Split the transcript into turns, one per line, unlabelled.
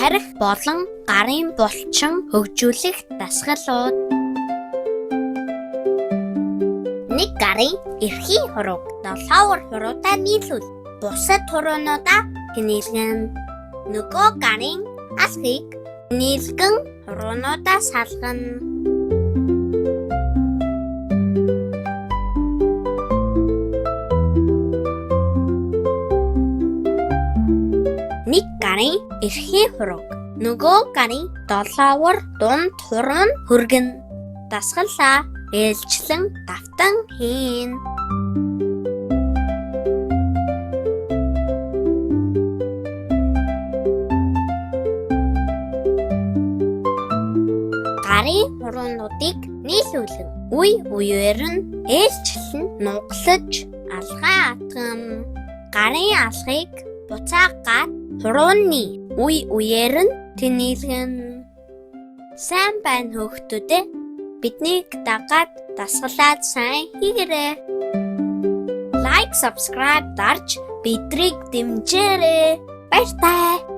тарих болон гарын булчин хөгжүүлэх дасгалууд. Нэг гарын эрхийн хурууг 7 хуруутай нийлүүл бусад хуруунуудаа тэнэлгэн. Нөгөө гарын алхыг нийлгэн хуруунуудаа салгана. Нэг гарын эрхийн хурууг нөгөө гарын 7 дунд хуруу нь хүргэн. Дасгалаа ээлжлэн давтан хийн. Гарын хуруунуудыг нийлүүлэн үе үеэр нь ээлжлэн нугалж алгаа атгана. Гарын алгыг буцаагаад хурууны үе үеэр нь тэнэлгэн. Сайн байна хүүхдүүдээ. Биднийг дагаад дасгалаад сайн хийгээрэй. Like, subscribe дарж бидрийг дэмжээрэй. Баяртай.